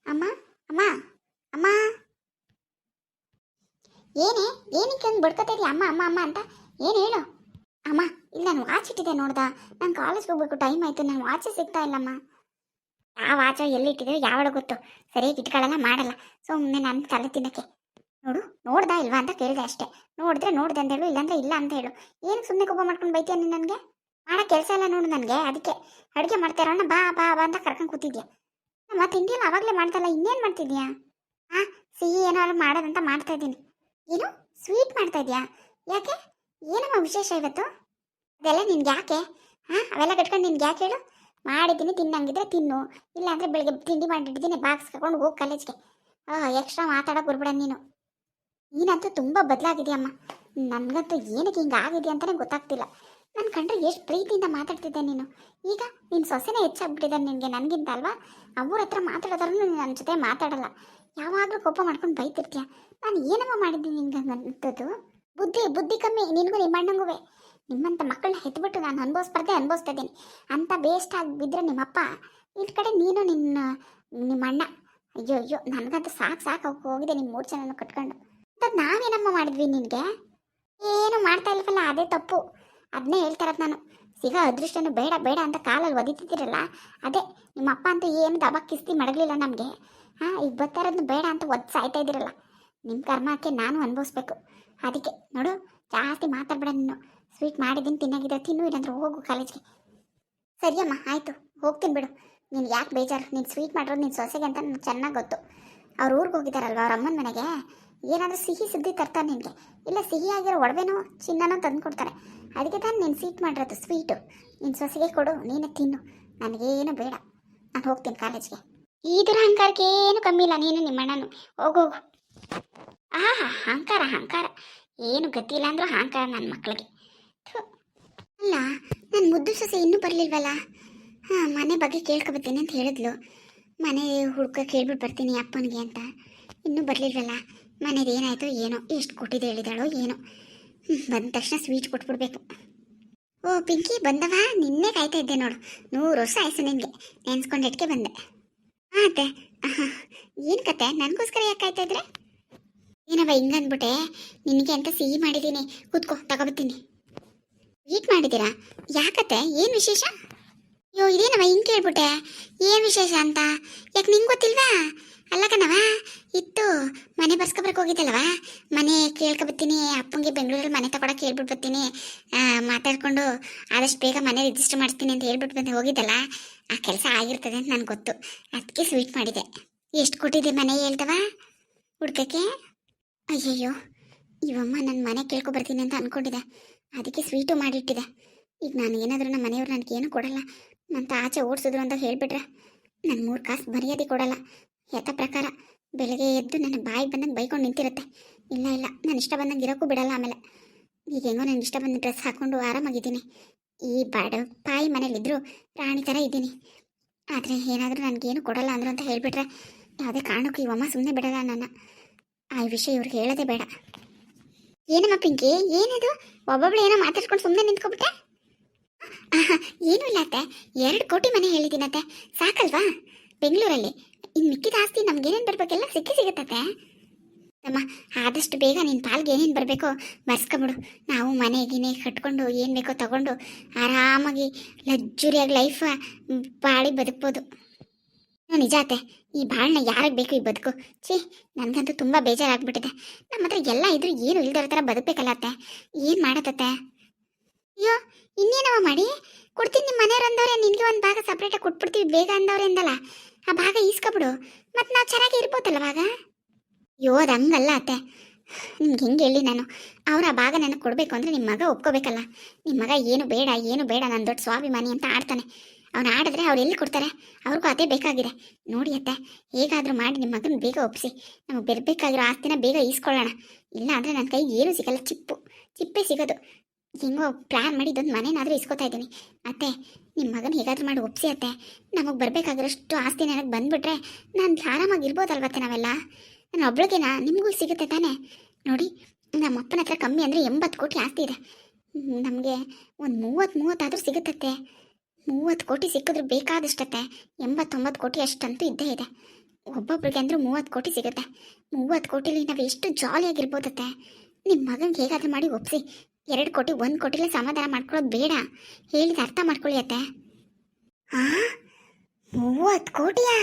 ಅಮ್ಮ ಅಮ್ಮ ಅಮ್ಮ ಏನೇ ಏನಕ್ಕೆ ಒಂದು ಬಡ್ಕೊತಾ ಇದೀಯ ಅಮ್ಮ ಅಮ್ಮ ಅಮ್ಮ ಅಂತ ಏನು ಹೇಳು ಅಮ್ಮ ಇಲ್ಲ ನಾನು ವಾಚ್ ಇಟ್ಟಿದ್ದೆ ನೋಡ್ದ ನಾನು ಕಾಲೇಜ್ಗೆ ಹೋಗ್ಬೇಕು ಟೈಮ್ ಆಯಿತು ನಾನು ವಾಚ್ ಸಿಗ್ತಾ ಇಲ್ಲಮ್ಮ ಯಾವ ವಾಚ ಎಲ್ಲಿ ಇಟ್ಟಿದ್ದೀವಿ ಯಾವಳ ಗೊತ್ತು ಸರಿಯಾಗಿ ಇಟ್ಕೊಳ್ಳಲ್ಲ ಮಾಡಲ್ಲ ಸುಮ್ಮನೆ ನನ್ನ ತಲೆ ತಿನ್ನಕ್ಕೆ ನೋಡ್ದಾ ಇಲ್ವಾ ಅಂತ ಕೇಳಿದೆ ಅಷ್ಟೇ ನೋಡಿದ್ರೆ ನೋಡಿದೆ ಅಂತ ಹೇಳು ಇಲ್ಲಾಂದ್ರೆ ಇಲ್ಲ ಅಂತ ಹೇಳು ಏನಕ್ಕೆ ಸುಮ್ಮನೆ ಕೋಪ ಮಾಡ್ಕೊಂಡು ಬೈತೀಯ ನೀನು ನನಗೆ ಮಾಡೋ ಕೆಲಸ ಎಲ್ಲ ನೋಡು ನನಗೆ ಅದಕ್ಕೆ ಅಡುಗೆ ಮಾಡ್ತಾ ಇರೋಣ ಬಾ ಬಾ ಬಾ ಅಂತ ಕರ್ಕೊಂಡು ಕೂತಿದ್ಯಾ ಮತ್ತೆ ತಿಂಡಿ ಎಲ್ಲ ಆವಾಗಲೇ ಮಾಡ್ತಲ್ಲ ಇನ್ನೇನು ಮಾಡ್ತಿದ್ಯಾ ಹಾಂ ಸಿಹಿ ಏನಾದ್ರು ಮಾಡೋದಂತ ಮಾಡ್ತಾ ಇದ್ದೀನಿ ಏನು ಸ್ವೀಟ್ ಮಾಡ್ತಾ ಇದೆಯಾ ಯಾಕೆ ಏನಮ್ಮ ವಿಶೇಷ ಇವತ್ತು ಅದೆಲ್ಲ ನಿನ್ಗೆ ಯಾಕೆ ಹಾಂ ಅವೆಲ್ಲ ಕಟ್ಕೊಂಡು ನಿನ್ಗೆ ಯಾಕೆ ಹೇಳು ಮಾಡಿದ್ದೀನಿ ತಿನ್ನಂಗಿದ್ರೆ ತಿನ್ನು ಇಲ್ಲಾಂದರೆ ಬೆಳಿಗ್ಗೆ ತಿಂಡಿ ಮಾಡಿಟ್ಟಿದ್ದೀನಿ ಬಾಕ್ಸ್ ಕರ್ಕೊಂಡು ಹೋಗಿ ಕಾಲೇಜ್ಗೆ ಎಕ್ಸ್ಟ್ರಾ ಮಾತಾಡೋಕೆ ಬರ್ಬೇಡ ನೀನಂತೂ ತುಂಬ ಬದಲಾಗಿದೆಯಮ್ಮ ನನಗಂತೂ ಏನಕ್ಕೆ ಹಿಂಗೆ ಆಗಿದೆ ಅಂತಲೇ ಗೊತ್ತಾಗ್ತಿಲ್ಲ ನನ್ನ ಕಂಡ್ರೆ ಎಷ್ಟು ಪ್ರೀತಿಯಿಂದ ಮಾತಾಡ್ತಿದ್ದೆ ನೀನು ಈಗ ನಿನ್ನ ಸೊಸೆನೇ ಹೆಚ್ಚಾಗ್ಬಿಟ್ಟಿದ್ದಾರೆ ನಿನಗೆ ನನಗಿಂತ ಅಲ್ವಾ ಅವ್ರ ಹತ್ರ ಮಾತಾಡೋದ್ರೂ ನೀನು ನನ್ನ ಜೊತೆ ಮಾತಾಡಲ್ಲ ಯಾವಾಗಲೂ ಕೋಪ ಮಾಡ್ಕೊಂಡು ಬೈತಿರ್ತೀಯ ನಾನು ಏನಮ್ಮ ಮಾಡಿದ್ದೀನಿ ನಿನ್ಗೆ ಅಂತದ್ದು ಬುದ್ಧಿ ಕಮ್ಮಿ ನಿನಗೂ ನಿಮ್ಮ ಅಣ್ಣಂಗೂ ನಿಮ್ಮಂಥ ಮಕ್ಕಳನ್ನ ಹೆತ್ಬಿಟ್ಟು ನಾನು ಅನುಭವಿಸ್ತಾ ಇದ್ದೀನಿ ಅಂತ ಬೇಸ್ಟ್ ಆಗಿ ಬಿದ್ದರೆ ನಿಮ್ಮಪ್ಪ ಇಟ್ ಕಡೆ ನೀನು ನಿಮ್ಮ ಅಣ್ಣ ಅಯ್ಯೋ ನನಗಂತೂ ಸಾಕು ಹೋಗಿದೆ ನಿಮ್ಮ 3 ಜನನ ಕಟ್ಕೊಂಡು ಅಂತ ನಾವೇನಮ್ಮ ಮಾಡಿದ್ವಿ ನಿನಗೆ ಏನು ಮಾಡ್ತಾ ಇಲ್ವಲ್ಲ ಅದೇ ತಪ್ಪು ಅದನ್ನೇ ಹೇಳ್ತಾರದು ನಾನು ಸಿಗೋ ಅದೃಷ್ಟನು ಬೇಡ ಬೇಡ ಅಂತ ಕಾಲಲ್ಲಿ ಒದಿತಿದ್ದೀರಲ್ಲ ಅದೇ ನಿಮ್ಮ ಅಪ್ಪ ಅಂತೂ ಏನು ದಬಾಕ್ ಕಿಸ್ತಿ ಮಡಗಲಿಲ್ಲ ನಮಗೆ ಈಗ ಬರ್ತಾ ಇರೋದನ್ನ ಬೇಡ ಅಂತ ಒದ್ದು ಸಾಯ್ತಾ ಇದ್ದೀರಲ್ಲ ನಿಮ್ಮ ಕರ್ಮಕ್ಕೆ ನಾನು ಅನುಭವಿಸ್ಬೇಕು ಅದಕ್ಕೆ ನೋಡು ಜಾಸ್ತಿ ಮಾತಾಡ್ಬೇಡ ನೀನು ಸ್ವೀಟ್ ಮಾಡಿದ್ದೀನಿ ತಿನ್ನಾಗಿದೆ ತಿನ್ನು ಇಲ್ಲಾಂದ್ರೆ ಹೋಗು ಕಾಲೇಜ್ಗೆ ಸರಿಯಮ್ಮ ಆಯಿತು ಹೋಗ್ತೀನಿ ಬಿಡು ನೀನು ಯಾಕೆ ಬೇಜಾರು ನೀನು ಸ್ವೀಟ್ ಮಾಡಿರೋದು ನಿನ್ನ ಸೊಸೆಗೆ ಅಂತ ನನಗೆ ಚೆನ್ನಾಗಿ ಗೊತ್ತು ಅವ್ರ ಊರಿಗೆ ಹೋಗಿದ್ದಾರಲ್ವ ಅವ್ರ ಅಮ್ಮನ ಮನೆಗೆ ಏನಾದರೂ ಸಿಹಿ ಸುದ್ದಿ ತರ್ತಾರೆ ನಿನಗೆ ಇಲ್ಲ ಸಿಹಿಯಾಗಿರೋ ಒಡವೆನೋ ಚಿನ್ನನೋ ತಂದು ಕೊಡ್ತಾರೆ ಅದಕ್ಕೆ ತಾನು ನೀನು ಸ್ವೀಟ್ ಮಾಡಿರೋದು ಸ್ವೀಟು ನಿನ್ನ ಸೊಸೆಗೆ ಕೊಡು ನೀನೇ ತಿನ್ನು ನನಗೇನು ಬೇಡ ನಾನು ಹೋಗ್ತೀನಿ ಕಾಲೇಜ್ಗೆ ಈ ಥರ ಅಹಂಕಾರಕ್ಕೆ ಏನು ಕಮ್ಮಿ ಇಲ್ಲ ನೀನು ನಿಮ್ಮ ಅಣ್ಣನು ಹೋಗೋಗು ಅಹಂಕಾರ ಏನು ಗತಿ ಇಲ್ಲ ಅಂದರೂ ಅಹಂಕಾರ ನನ್ನ ಮಕ್ಕಳಿಗೆ ಅಲ್ಲ ನನ್ನ ಮುದ್ದು ಸೊಸೆ ಇನ್ನೂ ಬರಲಿಲ್ವಲ್ಲ ಮನೆ ಬಗ್ಗೆ ಕೇಳ್ಕೊಬತ್ತೀನಿ ಅಂತ ಹೇಳಿದ್ಲು ಮನೆ ಹುಡ್ಕ ಕೇಳ್ಬಿಟ್ಟು ಬರ್ತೀನಿ ಅಪ್ಪನಿಗೆ ಅಂತ ಇನ್ನೂ ಬರಲಿಲ್ವಲ್ಲ ಮನೇದು ಏನಾಯಿತು ಏನೋ ಎಷ್ಟು ಕೊಟ್ಟಿದೆ ಹೇಳಿದಾಳೋ ಏನೋ ಬಂದ ತಕ್ಷಣ ಸ್ವೀಟ್ ಕೊಟ್ಬಿಡ್ಬೇಕು ಓ ಪಿಂಕಿ ಬಂದವ ನಿನ್ನೆ ಕಾಯ್ತಾ ಇದ್ದೆ ನೋಡು 100 ವರ್ಷ ಆಯ್ತು ನಿನಗೆ ನೆನ್ಸ್ಕೊಂಡು ಇಟ್ಕೆ ಬಂದೆ ಅತ್ತೆ ಏನು ಕತೆ ನನಗೋಸ್ಕರ ಯಾಕೆ ಕಾಯ್ತಾ ಇದ್ರೆ ಏನವ ಹಿಂಗಂದ್ಬಿಟ್ಟೆ ನಿನಗೆ ಅಂತ ಸಿಹಿ ಮಾಡಿದ್ದೀನಿ ಕೂತ್ಕೋ ತಗೊಬತ್ತೀನಿ ಸ್ವೀಟ್ ಮಾಡಿದ್ದೀರಾ ಯಾಕತ್ತೆ ಏನು ವಿಶೇಷ ಅಯ್ಯೋ ಇದೇನವ ಹಿಂಗೆ ಕೇಳ್ಬಿಟ್ಟೆ ಏನು ವಿಶೇಷ ಅಂತ ಯಾಕೆ ನಿಂಗೆ ಗೊತ್ತಿಲ್ವಾ ಅಲ್ಲ ಕಣವ ಇತ್ತು ಮನೆ ಬರ್ಸ್ಕೊಬರಕ್ಕೆ ಹೋಗಿದ್ದಲ್ವ ಮನೆ ಕೇಳ್ಕೊಬತ್ತೀನಿ ಅಪ್ಪಂಗೆ ಬೆಂಗಳೂರಲ್ಲಿ ಮನೆ ತಗೊಳಕ್ಕೆ ಹೇಳ್ಬಿಟ್ಟು ಬರ್ತೀನಿ ಮಾತಾಡ್ಕೊಂಡು ಆದಷ್ಟು ಬೇಗ ಮನೆ ರಿಜಿಸ್ಟರ್ ಮಾಡಿಸ್ತೀನಿ ಅಂತ ಹೇಳ್ಬಿಟ್ಟು ಬಂದು ಹೋಗಿದ್ದಲ್ಲ ಆ ಕೆಲಸ ಆಗಿರ್ತದೆ ಅಂತ ನನಗೆ ಗೊತ್ತು ಅದಕ್ಕೆ ಸ್ವೀಟ್ ಮಾಡಿದೆ ಎಷ್ಟು ಕೊಟ್ಟಿದ್ದೆ ಮನೆ ಹೇಳ್ತವ ಹುಡ್ಕಕ್ಕೆ ಅಯ್ಯಯ್ಯೋ ಇವಮ್ಮ ನನ್ನ ಮನೆ ಕೇಳ್ಕೊಬರ್ತೀನಿ ಅಂತ ಅಂದ್ಕೊಂಡಿದ್ದೆ ಅದಕ್ಕೆ ಸ್ವೀಟು ಮಾಡಿಟ್ಟಿದೆ ಈಗ ನಾನು ಏನಾದರೂ ನಮ್ಮ ಮನೆಯವ್ರು ನನಗೇನು ಕೊಡಲ್ಲ ಅಂತ ಆಚೆ ಓಡಿಸಿದ್ರು ಅಂತ ಹೇಳಿಬಿಟ್ರೆ ನನ್ನ 3 ಕಾಸು ಮರ್ಯಾದೆ ಕೊಡಲ್ಲ ಯಥ ಪ್ರಕಾರ ಬೆಳಗ್ಗೆ ಎದ್ದು ನನ್ನ ಬಾಯಿಗೆ ಬಂದಂಗೆ ಬೈಕೊಂಡು ನಿಂತಿರುತ್ತೆ ಇಲ್ಲ ನಾನು ಇಷ್ಟ ಬಂದಂಗೆ ಇರೋಕ್ಕೂ ಬಿಡಲ್ಲ ಆಮೇಲೆ ಈಗ ಹೆಂಗೋ ನನಗೆ ಇಷ್ಟ ಬಂದ ಡ್ರೆಸ್ ಹಾಕ್ಕೊಂಡು ಆರಾಮಾಗಿದ್ದೀನಿ ಈ ಪಾಯಿ ಮನೇಲಿದ್ದರೂ ರಾಣಿ ಥರ ಇದ್ದೀನಿ ಆದರೆ ಏನಾದರೂ ನನಗೇನು ಕೊಡಲ್ಲ ಅಂದರು ಅಂತ ಹೇಳಿಬಿಟ್ರೆ ಯಾವುದೇ ಕಾರಣಕ್ಕೂ ಇವಮ್ಮ ಸುಮ್ಮನೆ ಬಿಡಲ್ಲ ನನ್ನ ಆ ವಿಷಯ ಇವ್ರಿಗೆ ಹೇಳೋದೇ ಬೇಡ ಏನಮ್ಮ ಪಿಂಕಿ ಏನಿದು ಒಬ್ಬೊಬ್ಳು ಏನೋ ಮಾತಾಡ್ಕೊಂಡು ಸುಮ್ಮನೆ ನಿಂತ್ಕೊಬಿಟ್ಟೆ ಏನೂ ಇಲ್ಲ ಅತ್ತೆ 2 ಕೋಟಿ ಮನೆ ಹೇಳಿದ್ದೀನತ್ತೆ ಸಾಕಲ್ವಾ ಬೆಂಗಳೂರಲ್ಲಿ ಇನ್ನು ಮಿಕ್ಕಿದ ಆಸ್ತಿ ನಮ್ಗೇನೇನು ಬರಬೇಕೆಲ್ಲ ಸಿಗುತ್ತತ್ತೆ ಅಮ್ಮ ಆದಷ್ಟು ಬೇಗ ನಿನ್ನ ಪಾಲ್ಗೆ ಏನೇನು ಬರಬೇಕೋ ಬರ್ಸ್ಕೊಬಿಡು ನಾವು ಮನೆಗಿನೇ ಕಟ್ಕೊಂಡು ಏನು ಬೇಕೋ ತಗೊಂಡು ಆರಾಮಾಗಿ ಲಗ್ಜುರಿಯಾಗಿ ಲೈಫ್ ಬಾಳಿ ಬದುಕ್ಬೋದು ನಿಜ ಅತ್ತೆ ಈ ಬಾಳನ್ನ ಯಾರಿಗೆ ಬೇಕು ಈ ಬದುಕು ನನಗಂತೂ ತುಂಬ ಬೇಜಾರಾಗ್ಬಿಟ್ಟಿದೆ ನಮ್ಮ ಹತ್ರ ಎಲ್ಲ ಇದ್ರೂ ಏನು ಇಲ್ದಿರೋ ಥರ ಬದುಕಬೇಕಲ್ಲ ಅತ್ತೆ ಏನು ಮಾಡತ್ತತ್ತೆ ಅಯ್ಯೋ ಇನ್ನೇನವ ಮಾಡಿ ಕೊಡ್ತೀನಿ ನಿಮ್ಮ ಮನೆಯವ್ರು ಅಂದವ್ರೆ ನಿನಗೆ ಒಂದು ಭಾಗ ಸಪ್ರೇಟಾಗಿ ಕೊಟ್ಬಿಡ್ತೀವಿ ಬೇಗ ಅಂದವ್ರೆ ಅಂದಲ್ಲ ಆ ಭಾಗ ಈಸ್ಕೊಬಿಡು ಮತ್ತು ನಾವು ಚೆನ್ನಾಗಿ ಇರ್ಬೋದಲ್ಲ ಭಾಗ ಅಯ್ಯೋ ಅದು ಹಂಗಲ್ಲ ಅತ್ತೆ ನಿಮ್ಗೆ ಹೆಂಗೆ ಹೇಳಿ ನಾನು ಅವ್ರ ಆ ಭಾಗ ನನಗೆ ಕೊಡಬೇಕು ಅಂದರೆ ನಿಮ್ಮ ಮಗ ಒಪ್ಕೋಬೇಕಲ್ಲ ನಿಮ್ಮ ಮಗ ಏನು ಬೇಡ ನಾನು ದೊಡ್ಡ ಸ್ವಾಭಿಮಾನಿ ಅಂತ ಆಡ್ತಾನೆ ಅವ್ನು ಆಡಿದ್ರೆ ಅವ್ರು ಎಲ್ಲಿ ಕೊಡ್ತಾರೆ ಅವ್ರಿಗೂ ಅದೇ ಬೇಕಾಗಿದೆ ನೋಡಿ ಅತ್ತೆ ಹೇಗಾದರೂ ಮಾಡಿ ನಿಮ್ಮ ಮಗನ ಬೇಗ ಒಪ್ಪಿಸಿ ನಮಗೆ ಬರಬೇಕಾಗಿರೋ ಆಸ್ತಿನ ಬೇಗ ಈಸ್ಕೊಳ್ಳೋಣ ಇಲ್ಲ ಅಂದರೆ ನನ್ನ ಕೈಗೆ ಏನೂ ಸಿಗಲ್ಲ ಚಿಪ್ಪೆ ಸಿಗೋದು ಹೆಂಗೋ ಪ್ಲ್ಯಾನ್ ಮಾಡಿ ಇದೊಂದು ಮನೇನಾದರೂ ಇಸ್ಕೊತಾ ಇದ್ದೀನಿ ಅತ್ತೆ ನಿಮ್ಮ ಮಗನ ಹೇಗಾದರೂ ಮಾಡಿ ಒಪ್ಪಿಸಿ ಅತ್ತೆ ನಮಗೆ ಬರಬೇಕಾಗಿರೋಷ್ಟು ಆಸ್ತಿ ನನಗೆ ಬಂದುಬಿಟ್ರೆ ನಾನು ಆರಾಮಾಗಿರ್ಬೋದಲ್ವತ್ತೆ ನಾವೆಲ್ಲ ನಾನು ಒಬ್ಳಿಗೆನಾ ನಿಮಗೂ ಸಿಗುತ್ತೆ ತಾನೇ ನೋಡಿ ನಮ್ಮ ಅಪ್ಪನ ಹತ್ರ ಕಮ್ಮಿ ಅಂದರೆ 80 ಕೋಟಿ ಆಸ್ತಿ ಇದೆ ನಮಗೆ ಒಂದು 30 ಆದರೂ ಸಿಗುತ್ತತ್ತೆ 30 ಕೋಟಿ ಸಿಕ್ಕಿದ್ರೆ ಬೇಕಾದಷ್ಟತ್ತೆ 89 ಕೋಟಿ ಅಷ್ಟಂತೂ ಇದ್ದೇ ಇದೆ ಒಬ್ಬೊಬ್ರಿಗೆ ಅಂದರೂ 30 ಕೋಟಿ ಸಿಗುತ್ತೆ. 30 ಕೋಟಿಲಿ ನಾವು ಎಷ್ಟು ಜಾಲಿಯಾಗಿರ್ಬೋದತ್ತೆ. ನಿಮ್ಮ ಮಗನಿಗೆ ಹೇಗಾದರೂ ಮಾಡಿ ಒಪ್ಪಿಸಿ. 2 ಕೋಟಿ 1 ಕೋಟಿಲೇ ಸಮಾಧಾನ ಮಾಡ್ಕೊಳ್ಳೋದು ಬೇಡ. ಹೇಳಿದ ಅರ್ಥ ಮಾಡ್ಕೊಳ್ಳಿ ಅತ್ತೆ. ಹಾಂ, 30 ಕೋಟಿಯಾ?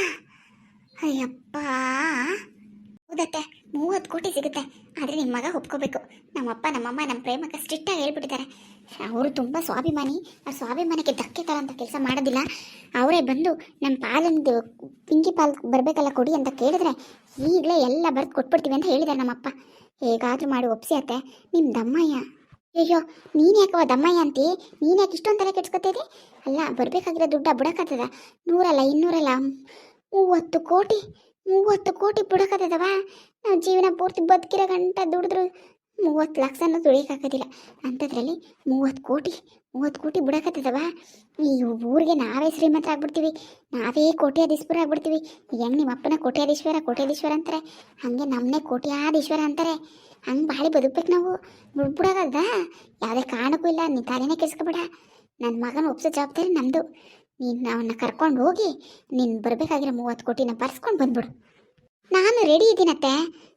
ಅಯ್ಯಪ್ಪ. ಹೌದತ್ತೆ, 30 ಕೋಟಿ ಸಿಗುತ್ತೆ. ಆದರೆ ನಿಮ್ಮ ಮಗ ಒಪ್ಕೋಬೇಕು. ನಮ್ಮಪ್ಪ ನಮ್ಮಮ್ಮ ನಮ್ಮ ಪ್ರೇಮಕ್ಕೆ ಸ್ಟ್ರಿಕ್ಟಾಗಿ ಹೇಳ್ಬಿಟ್ಟಿದ್ದಾರೆ. ಅವರು ತುಂಬ ಸ್ವಾಭಿಮಾನಿ. ಆ ಸ್ವಾಭಿಮಾನಕ್ಕೆ ಧಕ್ಕೆ ತರೋಂಥ ಕೆಲಸ ಮಾಡೋದಿಲ್ಲ. ಅವರೇ ಬಂದು ನಮ್ಮ ಪಾಲಂದು ಪಿಂಕಿ ಪಾಲ್ ಬರಬೇಕಲ್ಲ ಕೊಡಿ ಅಂತ ಕೇಳಿದ್ರೆ ಈಗಲೇ ಎಲ್ಲ ಬರ್ದು ಕೊಟ್ಬಿಡ್ತೀವಿ ಅಂತ ಹೇಳಿದ್ದಾರೆ ನಮ್ಮಪ್ಪ. ಹೇಗಾದರೂ ಮಾಡಿ ಒಪ್ಸಿ ಅತ್ತೆ. ನಿಮ್ಮ ದಮ್ಮಯ್ಯ. ಅಯ್ಯೋ, ನೀನು ಯಾಕವ ದಮ್ಮಯ್ಯ ಅಂತಿ? ನೀನು ಯಾಕೆ ಇಷ್ಟೊಂದು ತಲೆ ಕೆಡ್ಸ್ಕೊತಿದ್ದಿ? ಅಲ್ಲ, ಬರಬೇಕಾಗಿರೋ ದುಡ್ಡು ಬಿಡೋಕ್ಕಾಗ್ತದ? 100 ಅಲ್ಲ 200 ಅಲ್ಲ, 30 ಕೋಟಿ. 30 ಕೋಟಿ ಬಿಡೋಕ್ಕಾಗ್ತದವ? ನಾವು ಜೀವನ ಪೂರ್ತಿ ಬದುಕಿರೋ ಗಂಟ ದುಡಿದ್ರು 30 ಲಕ್ಷನೂ ದುಡಿಯೋಕ್ಕಾಗೋದಿಲ್ಲ. ಅಂಥದ್ರಲ್ಲಿ 30 ಕೋಟಿ ಬಿಡೋಕ್ಕಾಗ್ತದವ? ಈ ಊರಿಗೆ ನಾವೇ ಶ್ರೀಮಂತರಾಗ್ಬಿಡ್ತೀವಿ. ನಾವೇ ಕೋಟ್ಯಾಧೀಶ್ವರ ಆಗ್ಬಿಡ್ತೀವಿ. ಹೆಂಗೆ ನಿಮ್ಮ ಅಪ್ಪನ ಕೋಟ್ಯಾಧೀಶ್ವರ ಅಂತಾರೆ, ಹಾಗೆ ನಮ್ಮನ್ನೇ ಕೋಟ್ಯಾಧೀಶ್ವರ ಅಂತಾರೆ. ಹಂಗೆ ಬಾಳಿ ಬದುಕ್ಬೇಕು ನಾವು. ಬಿಡೋದಲ್ದ? ಯಾವುದೇ ಕಾರಣಕ್ಕೂ ಇಲ್ಲ. ನೀನು ತಲೆನೇ ಕೆಡಿಸ್ಕೊಬೇಡ. ನನ್ನ ಮಗನ ಒಪ್ಸೋ ಜವಾಬ್ದಾರಿ ನಮ್ಮದು. ನೀನು ಅವನ್ನ ಕರ್ಕೊಂಡು ಹೋಗಿ ನೀನು ಬರಬೇಕಾಗಿರೋ 30 ಕೋಟಿನ ಬರ್ಸ್ಕೊಂಡು ಬಂದ್ಬಿಡು. ನಾನು ರೆಡಿ ಇದ್ದೀನತ್ತೆ.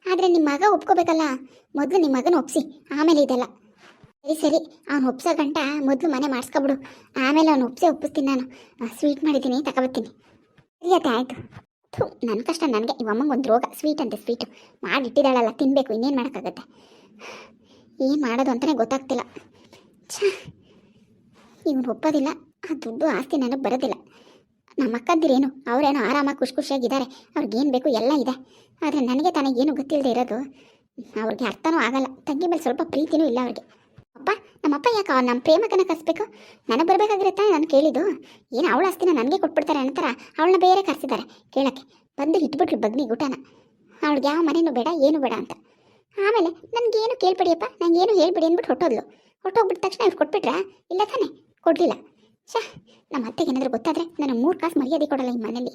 ಆದರೆ ನಿಮ್ಮ ಮಗ ಒಪ್ಕೋಬೇಕಲ್ಲ. ಮೊದಲು ನಿಮ್ಮ ಮಗನ ಒಪ್ಸಿ, ಆಮೇಲೆ ಇದೆಲ್ಲ. ಸರಿ, ಅವ್ನು ಒಪ್ಸೋ ಗಂಟ ಮೊದಲು ಮನೆ ಮಾಡಿಸ್ಕೊಬಿಡು. ಆಮೇಲೆ ಅವ್ನು ಒಪ್ಪಿಸ್ತೀನಿ. ನಾನು ಸ್ವೀಟ್ ಮಾಡಿದ್ದೀನಿ, ತಗೊಬರ್ತೀನಿ. ಸರಿಯತ್ತೆ, ಆಯಿತು. ನನ್ನ ಕಷ್ಟ ನನಗೆ. ಇವಮ್ಮಂಗೆ ಒಂದು ರೋಗ, ಸ್ವೀಟ್ ಅಂತೆ. ಸ್ವೀಟು ಮಾಡಿಟ್ಟಿದ್ದಾಳಲ್ಲ, ತಿನ್ನಬೇಕು. ಇನ್ನೇನು ಮಾಡೋಕ್ಕಾಗತ್ತೆ? ಏನು ಮಾಡೋದು ಅಂತಲೇ ಗೊತ್ತಾಗ್ತಿಲ್ಲ. ಇವನು ಒಪ್ಪೋದಿಲ್ಲ. ಆ ದುಡ್ಡು ಆಸ್ತಿ ನನಗೆ ಬರೋದಿಲ್ಲ. ನಮ್ಮ ಅಕ್ಕಂದಿರೇನು, ಅವರೇನೋ ಆರಾಮಾಗಿ ಖುಷಿಯಾಗಿದ್ದಾರೆ. ಅವ್ರಿಗೇನು ಬೇಕು ಎಲ್ಲ ಇದೆ. ಆದರೆ ನನಗೆ ತನಗೇನು ಗೊತ್ತಿಲ್ಲದೆ ಇರೋದು ಅವ್ರಿಗೆ ಅರ್ಥನೂ ಆಗಲ್ಲ. ತಂಗಿ ಮೇಲೆ ಸ್ವಲ್ಪ ಪ್ರೀತಿನೂ ಇಲ್ಲ ಅವ್ರಿಗೆ. ಅಪ್ಪ, ನಮ್ಮಪ್ಪ ಯಾಕೆ ನಮ್ಮ ಪ್ರೇಮಕನ ಕರೆಸ್ಬೇಕು? ನನಗೆ ಬರಬೇಕಾಗಿರುತ್ತೆ. ನಾನು ಕೇಳಿದ್ದು ಏನು ಅವಳ ಆಸ್ತಿನ ನನಗೆ ಕೊಟ್ಬಿಡ್ತಾರೆ ಅಂತಾರ. ಅವಳನ್ನ ಬೇರೆ ಕರೆಸಿದ್ದಾರೆ ಕೇಳೋಕ್ಕೆ. ಬಂದು ಇಟ್ಬಿಟ್ರು ಬಗ್ನಿ ಊಟನ. ಅವಳಿಗೆ ಯಾವ ಮನೇನೂ ಬೇಡ, ಏನು ಬೇಡ ಅಂತ. ಆಮೇಲೆ ನನಗೇನು ಕೇಳ್ಬಿಡಿಯಪ್ಪ, ನನಗೇನು ಹೇಳ್ಬಿಡಿ ಅಂದ್ಬಿಟ್ಟು ಹೊಟ್ಟೋಗ್ಬಿಟ್ಟ ತಕ್ಷಣ ಇವ್ರು ಕೊಟ್ಬಿಟ್ರಾ? ಇಲ್ಲ ತಾನೇ, ಕೊಡಲಿಲ್ಲ. ನಮ್ಮ ಅತ್ತೆಗೆ ಏನಾದರೂ ಗೊತ್ತಾದರೆ ನಾನು 3 ಕಾಸು ಮರ್ಯಾದೆ ಕೊಡಲ್ಲ ಈ ಮನೇಲಿ.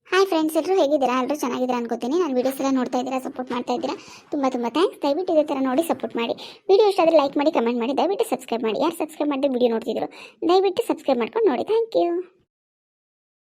ಹಾಯ್ ಫ್ರೆಂಡ್ಸ್, ಎಲ್ಲರೂ ಹೇಗಿದ್ದೀರಾ? ಎಲ್ಲರೂ ಚೆನ್ನಾಗಿದ್ದೀರಾ ಅನ್ಕೋತೀನಿ. ನಾನು ವೀಡಿಯೋಸ್ ಎಲ್ಲ ನೋಡ್ತಾ ಇದ್ದೀರಾ, ಸಪೋರ್ಟ್ ಮಾಡ್ತಾ ಇದ್ದೀರಾ. ತುಂಬ ಥ್ಯಾಂಕ್ಸ್. ದಯವಿಟ್ಟು ಇದೇ ಥರ ನೋಡಿ ಸಪೋರ್ಟ್ ಮಾಡಿ. ವಿಡಿಯೋ ಇಷ್ಟ ಆದರೆ ಲೈಕ್ ಮಾಡಿ, ಕಮೆಂಟ್ ಮಾಡಿ, ದಯವಿಟ್ಟು ಸಬ್ಸ್ಕ್ರೈಬ್ ಮಾಡಿ. ಯಾರು ಸಬ್ಸ್ಕ್ರೈಬ್ ಮಾಡಿದ್ರೆ ವಿಡಿಯೋ ನೋಡ್ತಿದ್ರು ದಯವಿಟ್ಟು ಸಬ್ಸ್ಕ್ರೈಬ್ ಮಾಡ್ಕೊಂಡು ನೋಡಿ. Thank you.